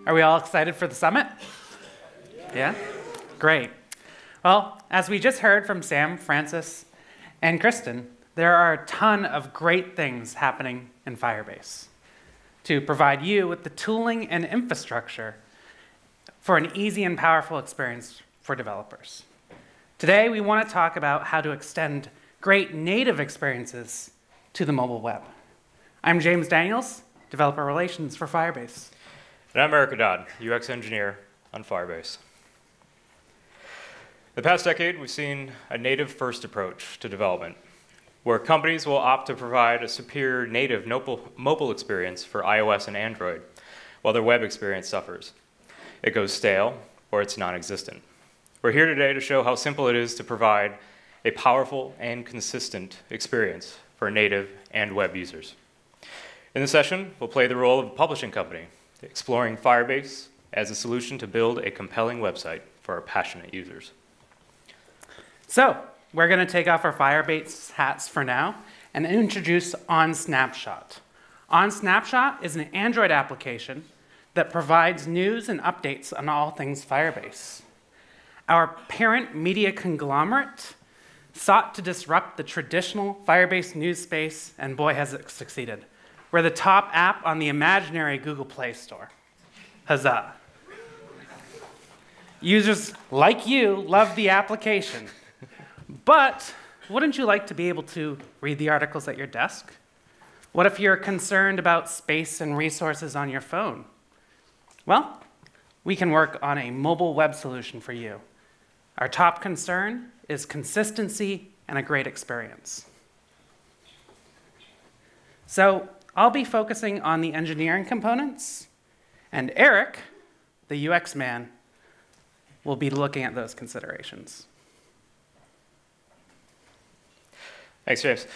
Are we all excited for the summit? Yeah? Great. Well, as we just heard from Sam, Francis, and Kristen, there are a ton of great things happening in Firebase to provide you with the tooling and infrastructure for an easy and powerful experience for developers. Today, we want to talk about how to extend great native experiences to the mobile web. I'm James Daniels, Developer Relations for Firebase. And I'm Erik, Haddad, UX engineer on Firebase. The past decade, we've seen a native-first approach to development, where companies will opt to provide a superior native mobile experience for iOS and Android, while their web experience suffers. It goes stale, or it's non-existent. We're here today to show how simple it is to provide a powerful and consistent experience for native and web users. In this session, we'll play the role of a publishing company, exploring Firebase as a solution to build a compelling website for our passionate users. So, we're going to take off our Firebase hats for now and introduce OnSnapshot. OnSnapshot is an Android application that provides news and updates on all things Firebase. Our parent media conglomerate sought to disrupt the traditional Firebase news space, and boy, has it succeeded. We're the top app on the imaginary Google Play Store. Huzzah. Users like you love the application. But wouldn't you like to be able to read the articles at your desk? What if you're concerned about space and resources on your phone? Well, we can work on a mobile web solution for you. Our top concern is consistency and a great experience. So I'll be focusing on the engineering components, and Erik, the UX man, will be looking at those considerations. Thanks, James.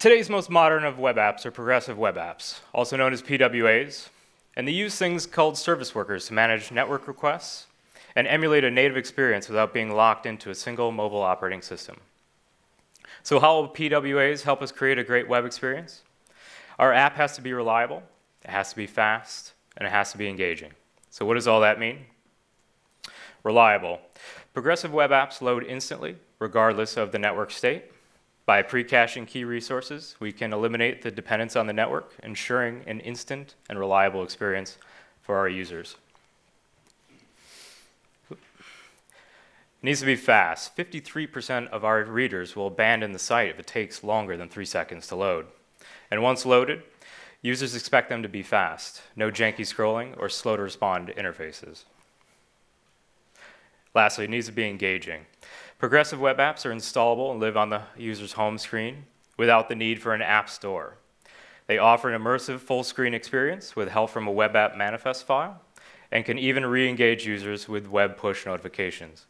Today's most modern of web apps are progressive web apps, also known as PWAs, and they use things called service workers to manage network requests and emulate a native experience without being locked into a single mobile operating system. So how will PWAs help us create a great web experience? Our app has to be reliable, it has to be fast, and it has to be engaging. So what does all that mean? Reliable. Progressive web apps load instantly, regardless of the network state. By pre-caching key resources, we can eliminate the dependence on the network, ensuring an instant and reliable experience for our users. It needs to be fast. 53% of our readers will abandon the site if it takes longer than 3 seconds to load. And once loaded, users expect them to be fast, no janky scrolling or slow to respond interfaces. Lastly, it needs to be engaging. Progressive web apps are installable and live on the user's home screen without the need for an app store. They offer an immersive full-screen experience with help from a web app manifest file and can even re-engage users with web push notifications.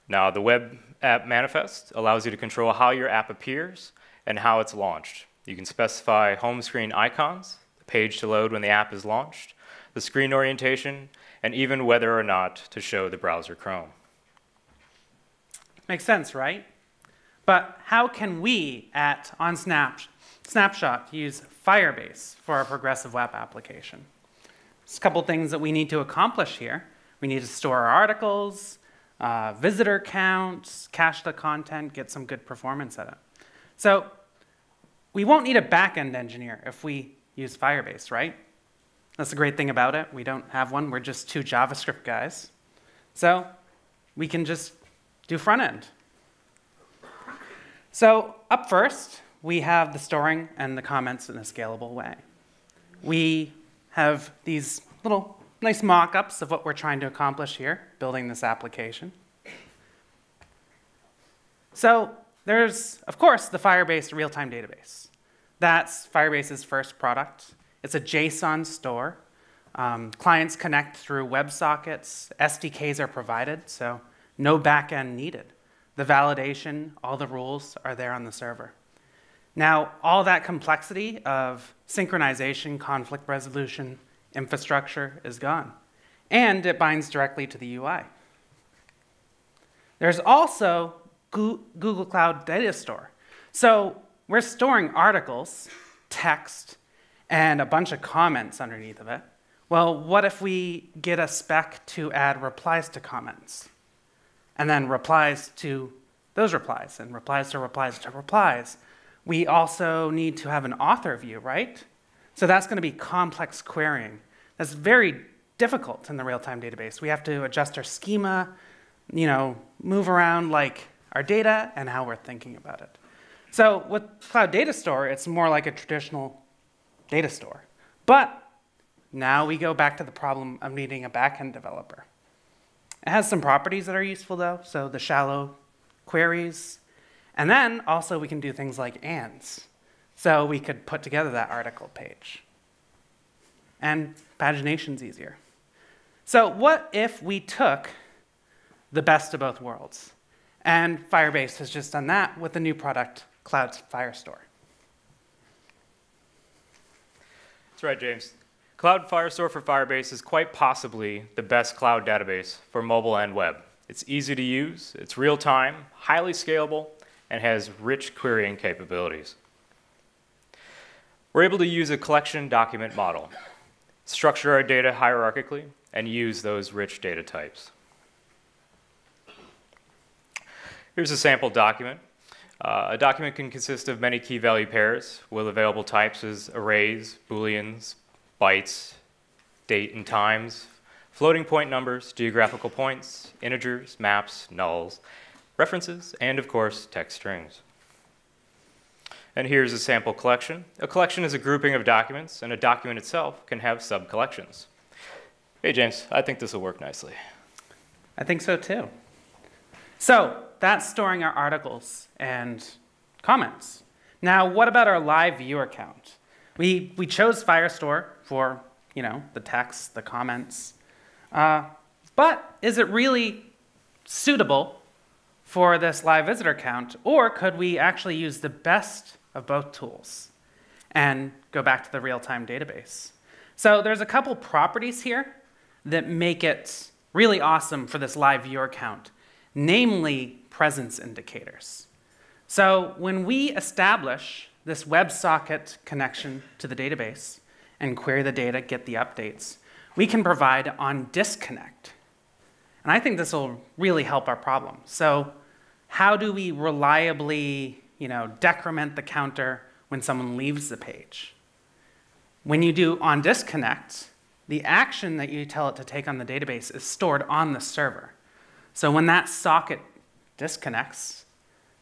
Now, the web app manifest allows you to control how your app appears and how it's launched. You can specify home screen icons, the page to load when the app is launched, the screen orientation, and even whether or not to show the browser Chrome. Makes sense, right? But how can we at OnSnapshot use Firebase for our progressive web application? There's a couple things that we need to accomplish here. We need to store our articles, visitor counts, cache the content, get some good performance at it. So we won't need a backend engineer if we use Firebase, right? That's the great thing about it. We don't have one. We're just two JavaScript guys. So we can just do front end. So up first, we have the storing and the comments in a scalable way. We have these little nice mock-ups of what we're trying to accomplish here, building this application. So there's, of course, the Firebase Realtime database. That's Firebase's first product. It's a JSON store. Clients connect through WebSockets. SDKs are provided, so no backend needed. The validation, all the rules are there on the server. Now, all that complexity of synchronization, conflict resolution, infrastructure is gone. And it binds directly to the UI. There's also Google Cloud Datastore. So we're storing articles, text, and a bunch of comments underneath of it. Well, what if we get a spec to add replies to comments, and then replies to those replies, and replies to replies to replies? We also need to have an author view, right? So that's going to be complex querying. That's very difficult in the real-time database. We have to adjust our schema, move around like our data and how we're thinking about it. So with Cloud Datastore, it's more like a traditional data store. But now we go back to the problem of needing a backend developer. It has some properties that are useful, though, so the shallow queries. And then also we can do things like ands. So we could put together that article page. And pagination's easier. So what if we took the best of both worlds? And Firebase has just done that with the new product, Cloud Firestore. That's right, James. Cloud Firestore for Firebase is quite possibly the best cloud database for mobile and web. It's easy to use, it's real-time, highly scalable, and has rich querying capabilities. We're able to use a collection document model, structure our data hierarchically, and use those rich data types. Here's a sample document. A document can consist of many key value pairs with available types as arrays, booleans, bytes, date and times, floating point numbers, geographical points, integers, maps, nulls, references, and of course, text strings. And here's a sample collection. A collection is a grouping of documents, and a document itself can have sub-collections. Hey, James, I think this will work nicely. I think so, too. So that's storing our articles and comments. Now, what about our live viewer count? We chose Firestore for, the text, the comments. But is it really suitable for this live visitor count? Or could we actually use the best of both tools and go back to the real-time database? So there's a couple properties here that make it really awesome for this live viewer count, namely presence indicators. So when we establish this WebSocket connection to the database and query the data, get the updates, we can provide on disconnect. And I think this will really help our problem. So how do we reliably, decrement the counter when someone leaves the page? When you do on disconnect, the action that you tell it to take on the database is stored on the server. So when that socket disconnects,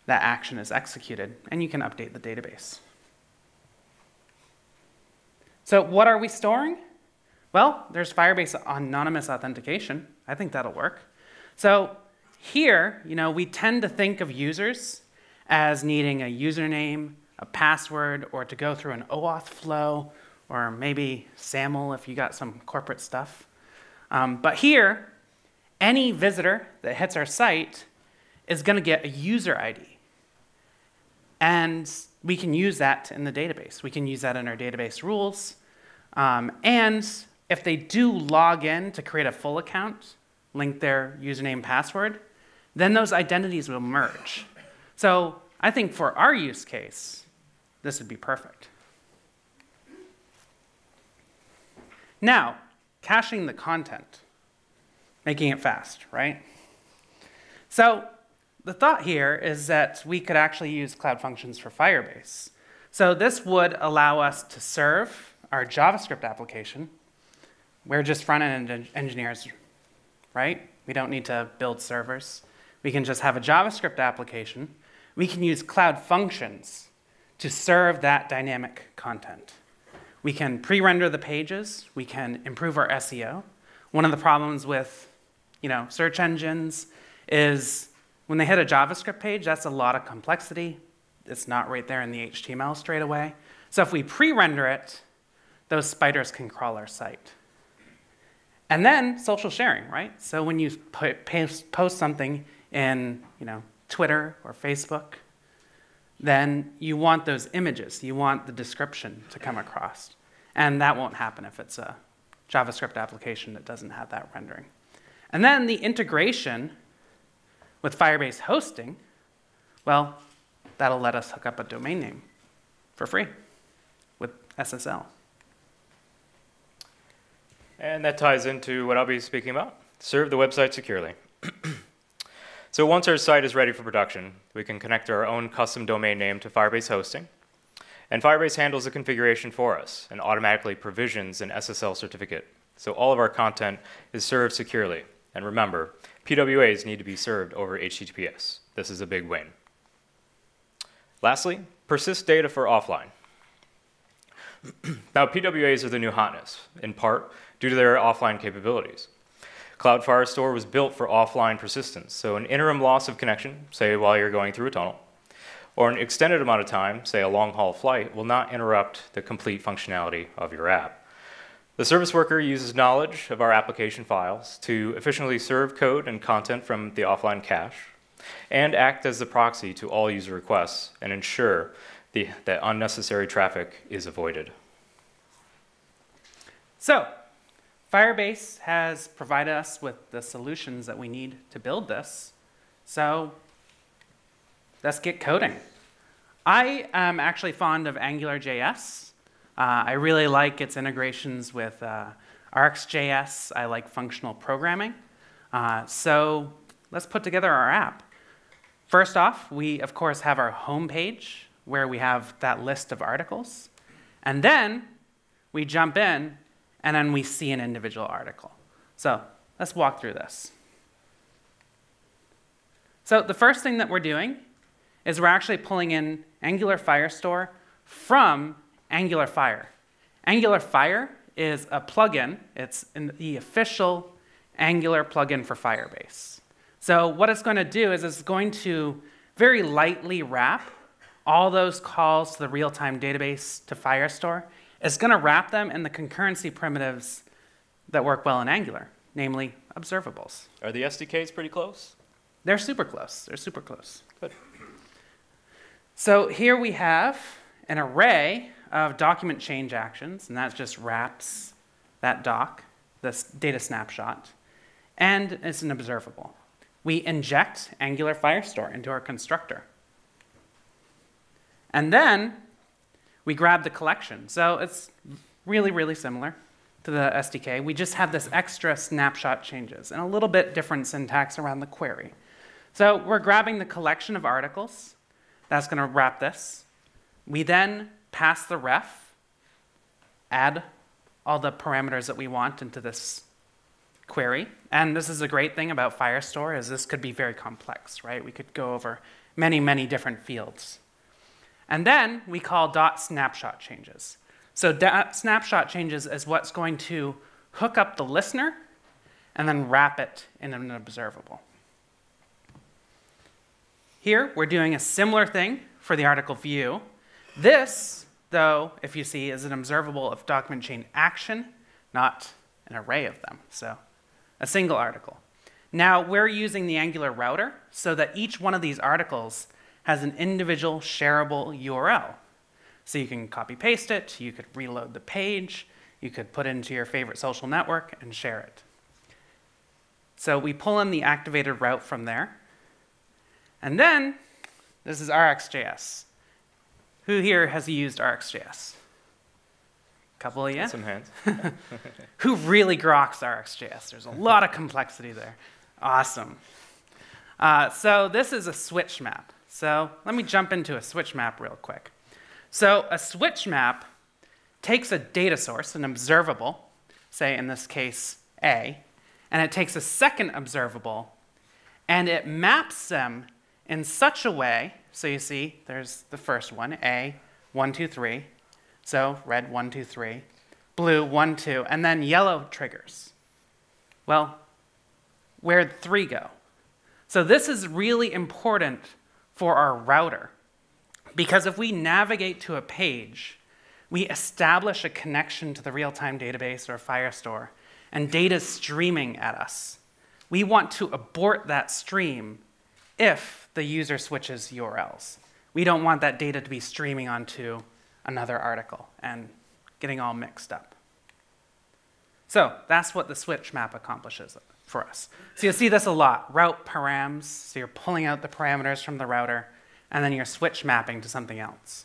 that action is executed, and you can update the database. So what are we storing? Well, there's Firebase anonymous authentication. I think that'll work. So here, we tend to think of users as needing a username, a password, or to go through an OAuth flow, or maybe SAML if you got some corporate stuff. But here, any visitor that hits our site is going to get a user ID. And we can use that in the database. We can use that in our database rules. And if they do log in to create a full account, link their username password, then those identities will merge. So I think for our use case, this would be perfect. Now, caching the content, making it fast, right? So the thought here is that we could actually use Cloud Functions for Firebase. So this would allow us to serve our JavaScript application. We're just front-end engineers, right? We don't need to build servers. We can just have a JavaScript application. We can use Cloud Functions to serve that dynamic content. We can pre-render the pages. We can improve our SEO. One of the problems with search engines is when they hit a JavaScript page, that's a lot of complexity. It's not right there in the HTML straight away. So if we pre-render it, those spiders can crawl our site. And then social sharing, right? So when you post something in Twitter or Facebook, then you want those images. You want the description to come across. And that won't happen if it's a JavaScript application that doesn't have that rendering. And then the integration with Firebase Hosting, well, that'll let us hook up a domain name for free with SSL. And that ties into what I'll be speaking about, serve the website securely. So once our site is ready for production, we can connect our own custom domain name to Firebase Hosting. And Firebase handles the configuration for us and automatically provisions an SSL certificate. So all of our content is served securely. And remember, PWAs need to be served over HTTPS. This is a big win. Lastly, persist data for offline. Now, PWAs are the new hotness, in part due to their offline capabilities. Cloud Firestore was built for offline persistence, so an interim loss of connection, say while you're going through a tunnel, or an extended amount of time, say a long-haul flight, will not interrupt the complete functionality of your app. The service worker uses knowledge of our application files to efficiently serve code and content from the offline cache, and act as the proxy to all user requests and ensure that unnecessary traffic is avoided. So, Firebase has provided us with the solutions that we need to build this. So, let's get coding. I am actually fond of AngularJS. I really like its integrations with ArcsJS. I like functional programming. So let's put together our app. First off, we, of course, have our home page where we have that list of articles. And then we jump in, and then we see an individual article. So let's walk through this. So the first thing that we're doing is we're actually pulling in Angular Firestore from Angular Fire. Angular Fire is a plugin. It's the official Angular plugin for Firebase. So what it's going to do is it's going to very lightly wrap all those calls to the real-time database to Firestore. It's going to wrap them in the concurrency primitives that work well in Angular, namely observables. Are the SDKs pretty close? They're super close. They're super close. Good. So here we have an array of document change actions, and that just wraps that doc, this data snapshot, and it's an observable. We inject Angular Firestore into our constructor. And then we grab the collection. So it's really, really similar to the SDK. We just have this extra snapshot changes and a little bit different syntax around the query. So we're grabbing the collection of articles. That's going to wrap this. We then pass the ref, add all the parameters that we want into this query. And this is a great thing about Firestore is this could be very complex, right? We could go over many, many different fields. And then we call .snapshot changes. So .snapshot changes is what's going to hook up the listener and then wrap it in an observable. Here, we're doing a similar thing for the article view. This, though, if you see, is an observable of document chain action, not an array of them. So a single article. Now, we're using the Angular router so that each one of these articles has an individual shareable URL. So you can copy paste it, you could reload the page, you could put it into your favorite social network and share it. So we pull in the activated route from there. And then, this is RxJS. Who here has used RxJS? A couple of you? Some hands. Who really groks RxJS? There's a lot of complexity there. Awesome. So this is a switch map. So let me jump into a switch map real quick. So a switch map takes a data source, an observable, say in this case A, and it takes a second observable, and it maps them in such a way, so you see, there's the first one, A, 1, 2, 3. So red, 1, 2, 3. Blue, 1, 2. And then yellow triggers. Well, where'd 3 go? So this is really important for our router. Because if we navigate to a page, we establish a connection to the real-time database or Firestore, and data is streaming at us. We want to abort that stream if the user switches URLs. We don't want that data to be streaming onto another article and getting all mixed up. So that's what the switch map accomplishes for us. So you'll see this a lot, route params. So you're pulling out the parameters from the router, and then you're switch mapping to something else.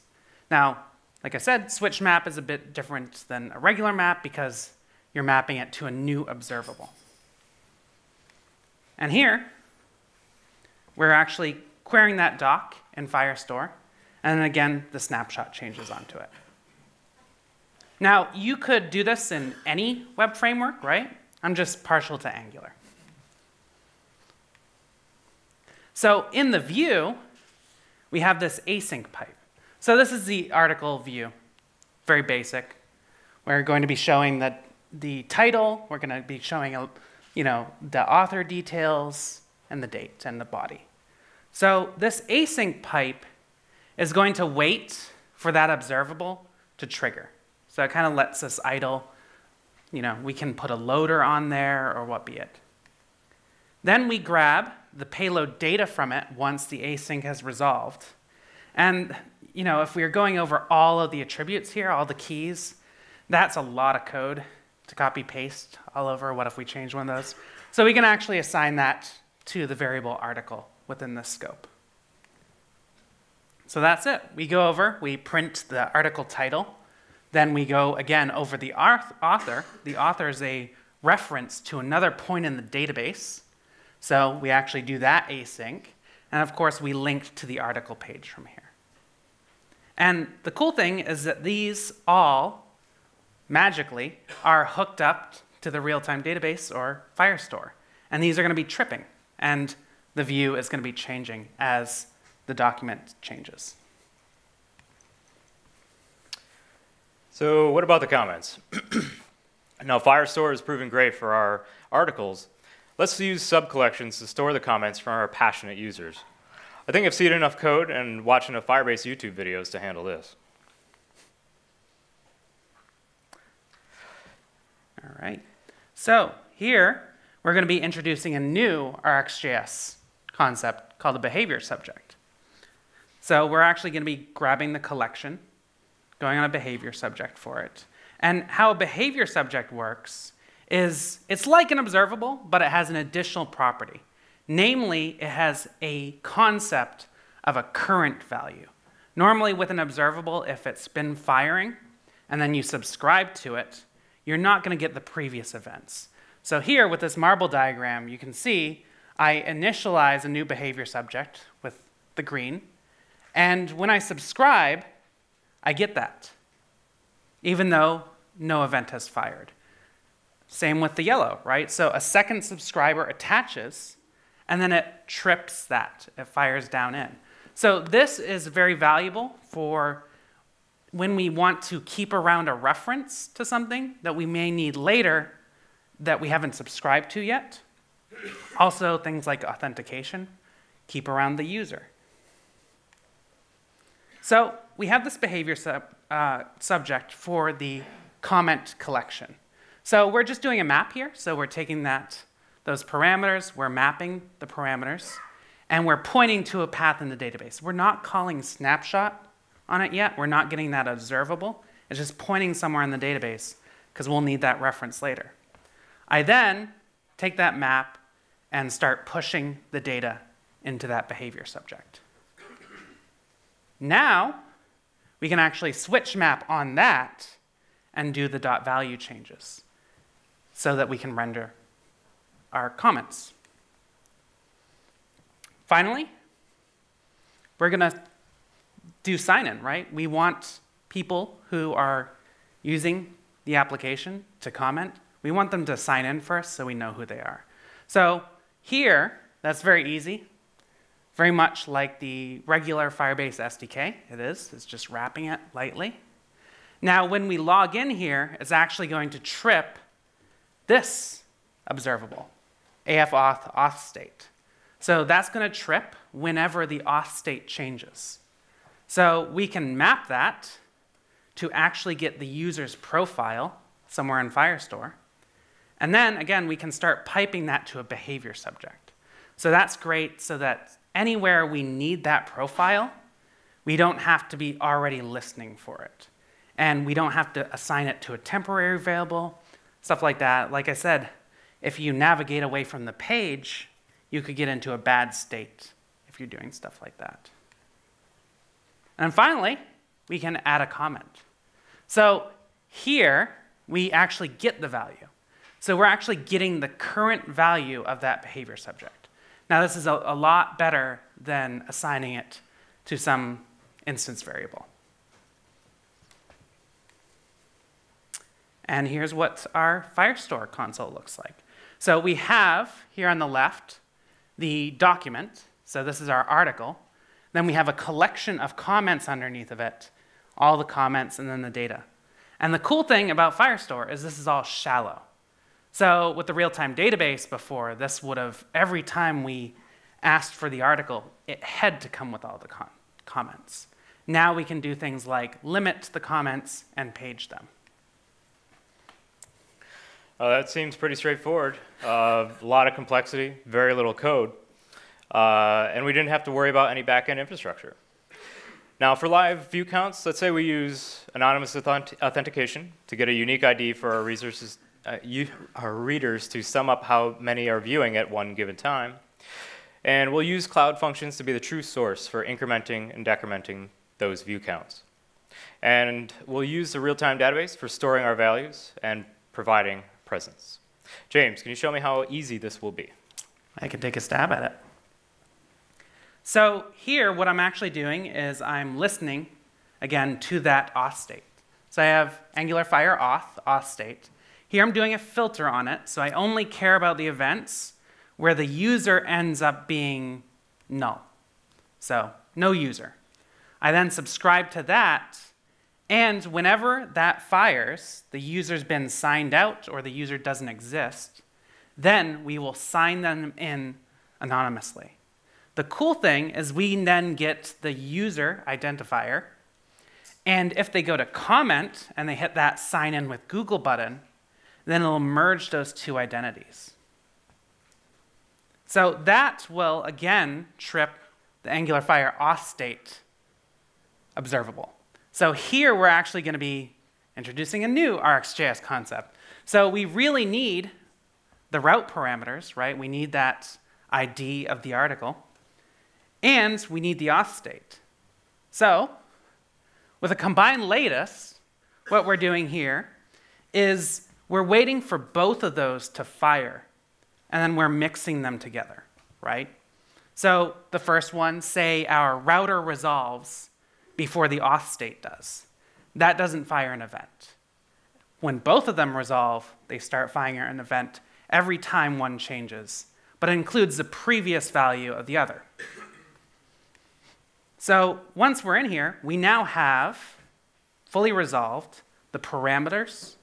Now, like I said, switch map is a bit different than a regular map because you're mapping it to a new observable. And here, we're actually querying that doc in Firestore, and then again, the snapshot changes onto it. Now, you could do this in any web framework, right? I'm just partial to Angular. So in the view, we have this async pipe. So this is the article view, very basic. We're going to be showing the title. We're going to be showing the author details and the date and the body. So this async pipe is going to wait for that observable to trigger. So it kind of lets us idle. We can put a loader on there or what be it. Then we grab the payload data from it once the async has resolved. And if we are going over all of the attributes here, all the keys, that's a lot of code to copy paste all over. What if we change one of those? So we can actually assign that to the variable article within this scope. So that's it. We go over, we print the article title, then we go again over the author. The author is a reference to another point in the database. So we actually do that async. And of course, we link to the article page from here. And the cool thing is that these all magically are hooked up to the real-time database or Firestore. And these are going to be tripping. And the view is going to be changing as the document changes. So what about the comments? Now, Firestore is proving great for our articles. Let's use sub-collections to store the comments from our passionate users. I think I've seen enough code and watched enough Firebase YouTube videos to handle this. All right. So here, we're going to be introducing a new RxJS concept called a behavior subject. So we're actually going to be grabbing the collection, going on a behavior subject for it. And how a behavior subject works is it's like an observable, but it has an additional property. Namely, it has a concept of a current value. Normally with an observable, if it's been firing and then you subscribe to it, you're not going to get the previous events. So here with this marble diagram, you can see I initialize a new behavior subject with the green. And when I subscribe, I get that, even though no event has fired. Same with the yellow, right? So a second subscriber attaches, and then it trips that. It fires down in. So this is very valuable for when we want to keep around a reference to something that we may need later that we haven't subscribed to yet. Also, things like authentication, keep around the user. So we have this behavior subject for the comment collection. So we're just doing a map here. So we're taking those parameters, we're mapping the parameters, and we're pointing to a path in the database. We're not calling snapshot on it yet. We're not getting that observable. It's just pointing somewhere in the database because we'll need that reference later. I then take that map and start pushing the data into that behavior subject. Now, we can actually switch map on that and do the .value changes so that we can render our comments. Finally, we're going to do sign-in, right? We want people who are using the application to comment. We want them to sign in first so we know who they are. So here, that's very easy. Very much like the regular Firebase SDK, it's just wrapping it lightly. Now, when we log in here, it's actually going to trip this observable, AF auth state. So that's going to trip whenever the auth state changes. So we can map that to actually get the user's profile somewhere in Firestore. And then, again, we can start piping that to a behavior subject. So that's great so that anywhere we need that profile, we don't have to be already listening for it. And we don't have to assign it to a temporary variable, stuff like that. Like I said, if you navigate away from the page, you could get into a bad state if you're doing stuff like that. And finally, we can add a comment. So here, we actually get the value. So we're actually getting the current value of that behavior subject. Now, this is a lot better than assigning it to some instance variable. And here's what our Firestore console looks like. So we have here on the left the document. So this is our article. Then we have a collection of comments underneath of it, all the comments and then the data. And the cool thing about Firestore is this is all shallow. So with the real-time database before, this would have, every time we asked for the article, it had to come with all the comments. Now we can do things like limit the comments and page them. That seems pretty straightforward. A lot of complexity, very little code. And we didn't have to worry about any backend infrastructure. Now, for live view counts, let's say we use anonymous authentication to get a unique ID for our readers to sum up how many are viewing at one given time. And we'll use cloud functions to be the true source for incrementing and decrementing those view counts. And we'll use the real-time database for storing our values and providing presence. James, can you show me how easy this will be? I can take a stab at it. So here, what I'm actually doing is I'm listening, again, to that auth state. So I have Angular Fire auth state. Here I'm doing a filter on it, so I only care about the events where the user ends up being null. So no user. I then subscribe to that, and whenever that fires, the user's been signed out or the user doesn't exist, then we will sign them in anonymously. The cool thing is we then get the user identifier, and if they go to comment and they hit that sign in with Google button, then it'll merge those two identities. So that will, again, trip the Angular Fire auth state observable. So here we're actually going to be introducing a new RxJS concept. So we really need the route parameters, right? We need that ID of the article. And we need the auth state. So with a combined lattice, what we're doing here is we're waiting for both of those to fire, and then we're mixing them together, right? So the first one, say our router resolves before the auth state does. That doesn't fire an event. When both of them resolve, they start firing an event every time one changes, but it includes the previous value of the other. So once we're in here, we now have fully resolved the parameters,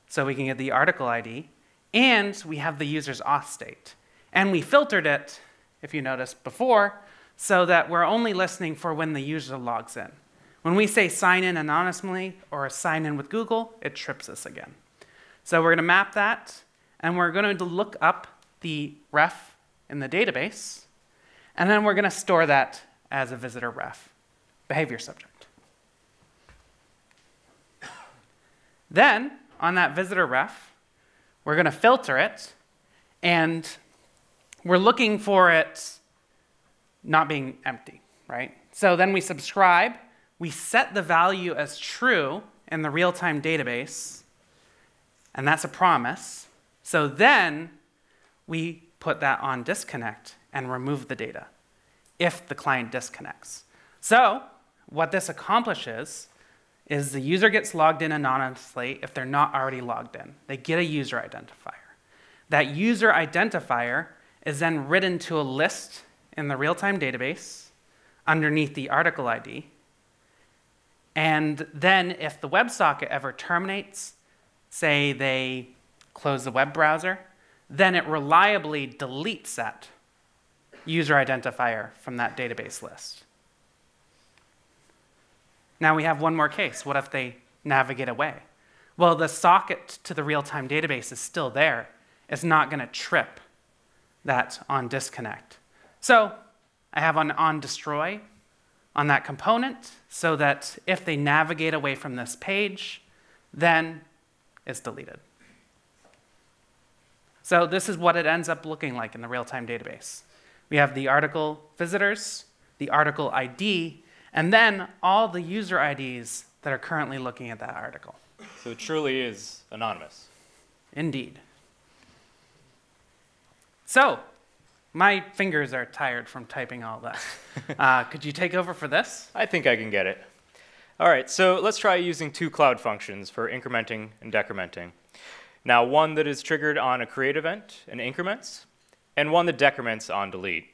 so we can get the article ID, and we have the user's auth state. And we filtered it, if you noticed before, so that we're only listening for when the user logs in. When we say sign in anonymously or sign in with Google, it trips us again. So we're going to map that, and we're going to look up the ref in the database, and then we're going to store that as a visitor ref, behavior subject. Then, on that visitor ref, we're going to filter it, and we're looking for it not being empty, right? So then we subscribe, we set the value as true in the real-time database, and that's a promise. So then we put that on disconnect and remove the data if the client disconnects. So what this accomplishes is the user gets logged in anonymously if they're not already logged in. They get a user identifier. That user identifier is then written to a list in the real-time database underneath the article ID. And then if the WebSocket ever terminates, say they close the web browser, then it reliably deletes that user identifier from that database list. Now we have one more case. What if they navigate away? Well, the socket to the real-time database is still there. It's not going to trip that on disconnect. So I have an on destroy on that component so that if they navigate away from this page, then it's deleted. So this is what it ends up looking like in the real-time database. We have the article visitors, the article ID, and then all the user IDs that are currently looking at that article. So it truly is anonymous. Indeed. So, my fingers are tired from typing all that. Could you take over for this? I think I can get it. All right, so let's try using two cloud functions for incrementing and decrementing. Now, one that is triggered on a create event and increments, and one that decrements on delete.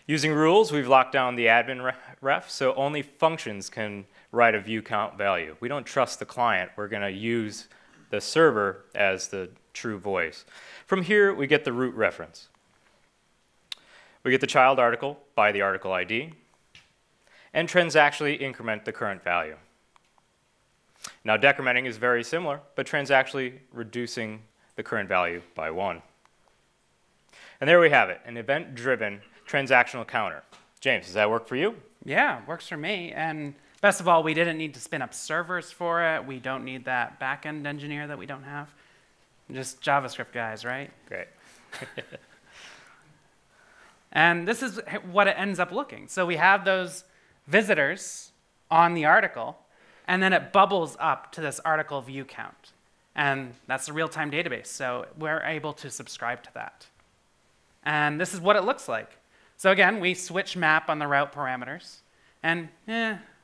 Using rules, we've locked down the admin ref, so only functions can write a view count value. We don't trust the client. We're going to use the server as the true voice. From here, we get the root reference. We get the child article by the article ID, and transactionally increment the current value. Now, decrementing is very similar, but transactionally reducing the current value by 1. And there we have it, an event-driven transactional counter. James, does that work for you? Yeah, works for me. And best of all, we didn't need to spin up servers for it. We don't need that backend engineer that we don't have. Just JavaScript guys, right? Great. And this is what it ends up looking. So we have those visitors on the article, and then it bubbles up to this article view count. And that's a real-time database, so we're able to subscribe to that. And this is what it looks like. So again, we switch map on the route parameters. And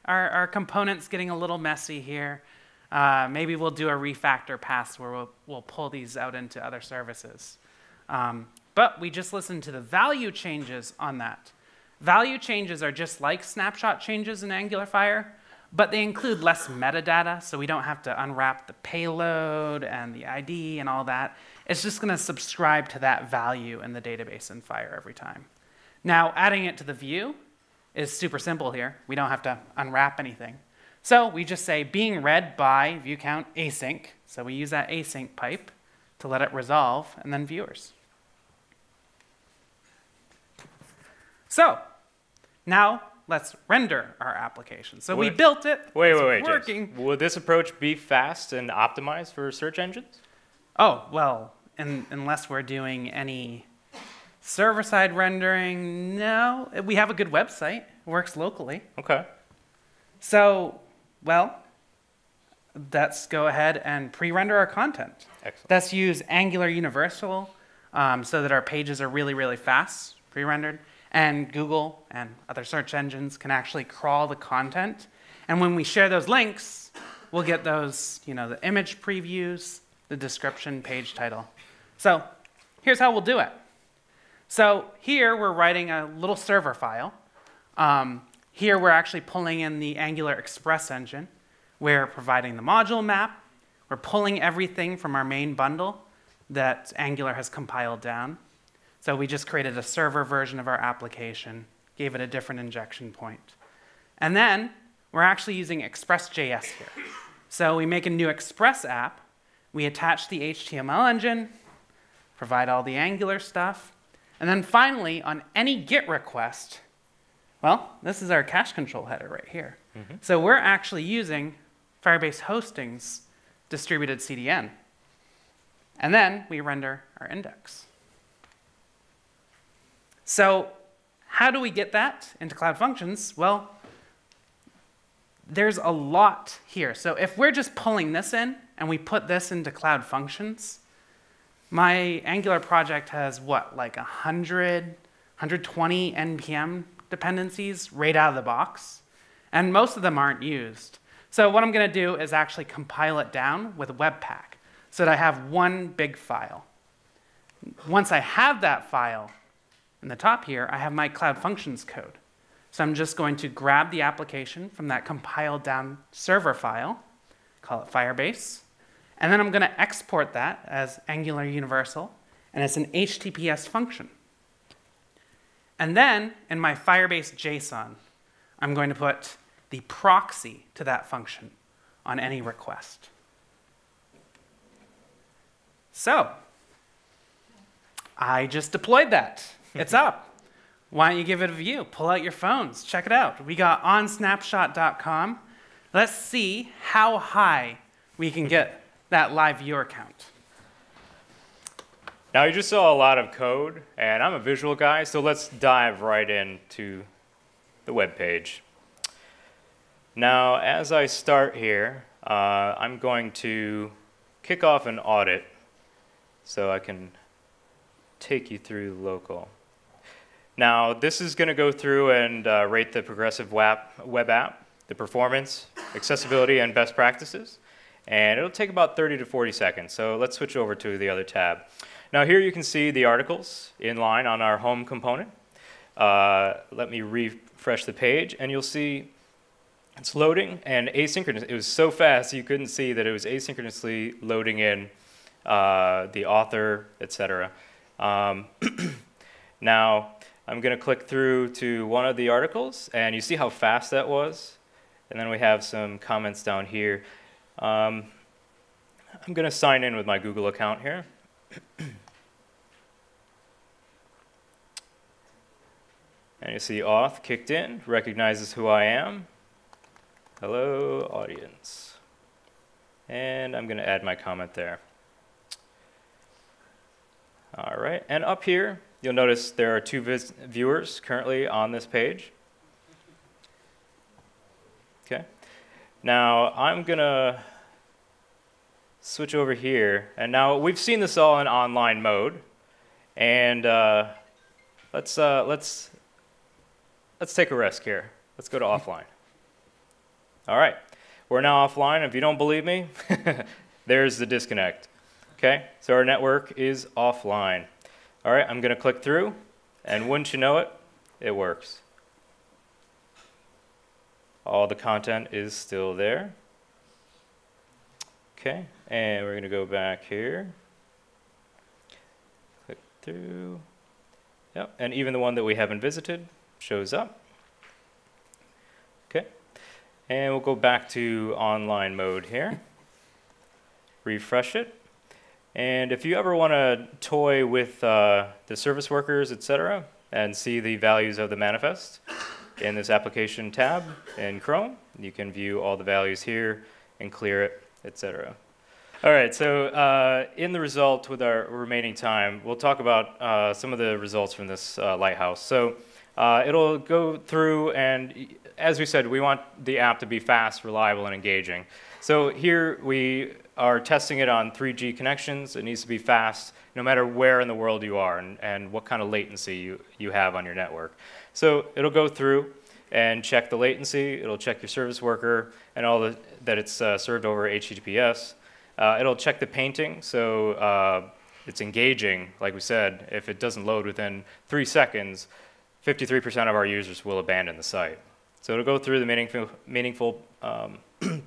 our component's getting a little messy here. Maybe we'll do a refactor pass where we'll pull these out into other services. But we just listen to the value changes on that. Value changes are just like snapshot changes in Angular Fire, but they include less metadata, so we don't have to unwrap the payload and the ID and all that. It's just going to subscribe to that value in the database in Fire every time. Now, adding it to the view is super simple here. We don't have to unwrap anything. So we just say being read by view count async. So we use that async pipe to let it resolve, and then viewers. So now let's render our application. So we built it. Wait, it's working. James. Will this approach be fast and optimized for search engines? Oh, well, unless we're doing any server-side rendering, no. We have a good website. It works locally. Okay. So, well, let's go ahead and pre-render our content. Excellent. Let's use Angular Universal so that our pages are really, really fast, pre-rendered. And Google and other search engines can actually crawl the content. And when we share those links, we'll get those, the image previews, the description, page title. So here's how we'll do it. So here we're writing a little server file. Here we're actually pulling in the Angular Express engine. We're providing the module map. We're pulling everything from our main bundle that Angular has compiled down. So we just created a server version of our application, gave it a different injection point. And then we're actually using Express.js here. So we make a new Express app. We attach the HTML engine, provide all the Angular stuff. And then finally, on any GET request, well, this is our cache control header right here. Mm-hmm. So we're actually using Firebase Hosting's distributed CDN. And then we render our index. So how do we get that into Cloud Functions? Well, there's a lot here. So if we're just pulling this in and we put this into Cloud Functions, my Angular project has what, like 100, 120 NPM dependencies right out of the box. And most of them aren't used. So what I'm going to do is actually compile it down with Webpack so that I have one big file. Once I have that file, in the top here, I have my Cloud Functions code. So I'm just going to grab the application from that compiled down server file, call it Firebase, and then I'm going to export that as Angular Universal, and it's an HTTPS function. And then in my Firebase JSON, I'm going to put the proxy to that function on any request. So I just deployed that. It's up. Why don't you give it a view? Pull out your phones. Check it out. We got onsnapshot.com. Let's see how high we can get that live viewer count. Now, you just saw a lot of code, and I'm a visual guy, so let's dive right into the web page. Now, as I start here, I'm going to kick off an audit so I can take you through local. Now, this is going to go through and rate the progressive web app, the performance, accessibility, and best practices. And it'll take about 30 to 40 seconds. So let's switch over to the other tab. Now, here you can see the articles in line on our home component. Let me refresh the page, and you'll see it's loading and asynchronous. It was so fast you couldn't see that it was asynchronously loading in the author, etc. Now, I'm going to click through to one of the articles, and you see how fast that was. And then we have some comments down here. I'm going to sign in with my Google account here. And you see auth kicked in, recognizes who I am. Hello, audience. And I'm going to add my comment there. All right, and up here, you'll notice there are two viewers currently on this page. Okay. Now, I'm going to switch over here. And now, we've seen this all in online mode. And let's take a risk here. Let's go to offline. All right, we're now offline. If you don't believe me, there's the disconnect. Okay, so our network is offline. All right, I'm going to click through, and wouldn't you know it, it works. All the content is still there. Okay, and we're going to go back here. Click through. Yep, and even the one that we haven't visited shows up. Okay, and we'll go back to online mode here. Refresh it. And if you ever want to toy with the service workers, etc., and see the values of the manifest in this application tab in Chrome, you can view all the values here and clear it, etc. All right, so in the result with our remaining time, we'll talk about some of the results from this lighthouse. So it'll go through, and as we said, we want the app to be fast, reliable, and engaging. So here we are testing it on 3G connections. It needs to be fast no matter where in the world you are and what kind of latency you have on your network. So it'll go through and check the latency. It'll check your service worker and all that it's served over HTTPS. It'll check the painting, so it's engaging. Like we said, if it doesn't load within 3 seconds, 53% of our users will abandon the site. So it'll go through the meaningful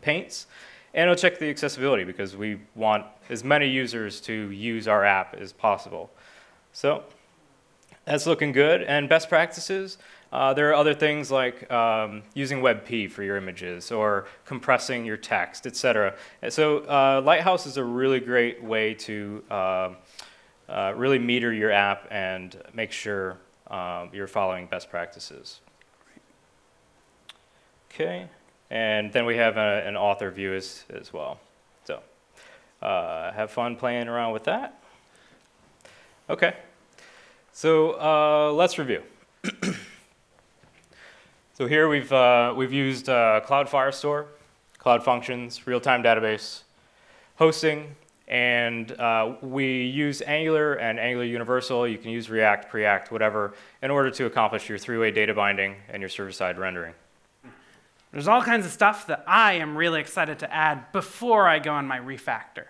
paints, and it'll check the accessibility because we want as many users to use our app as possible. So that's looking good. And best practices, there are other things like using WebP for your images or compressing your text, etc. So Lighthouse is a really great way to really meter your app and make sure you're following best practices. Okay, and then we have an author view as well. So have fun playing around with that. Okay, so let's review. So here we've used Cloud Firestore, Cloud Functions, Real-Time Database, Hosting, and we use Angular and Angular Universal. You can use React, Preact, whatever, in order to accomplish your three-way data binding and your server-side rendering. There's all kinds of stuff that I am really excited to add before I go on my refactor.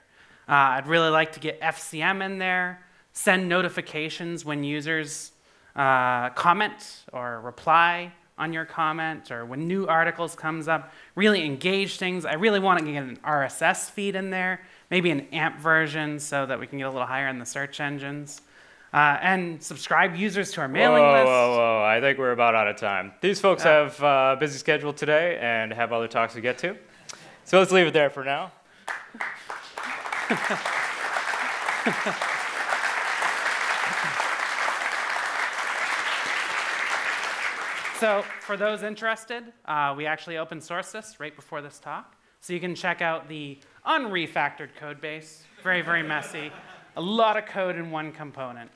I'd really like to get FCM in there, send notifications when users comment or reply on your comment, or when new articles comes up, really engage things. I really want to get an RSS feed in there, maybe an AMP version so that we can get a little higher in the search engines. And subscribe users to our mailing list. Whoa, I think we're about out of time. These folks have a busy schedule today and have other talks to get to. So let's leave it there for now. So for those interested, we actually open sourced this right before this talk. So you can check out the unrefactored code base. Very, very messy. A lot of code in one component.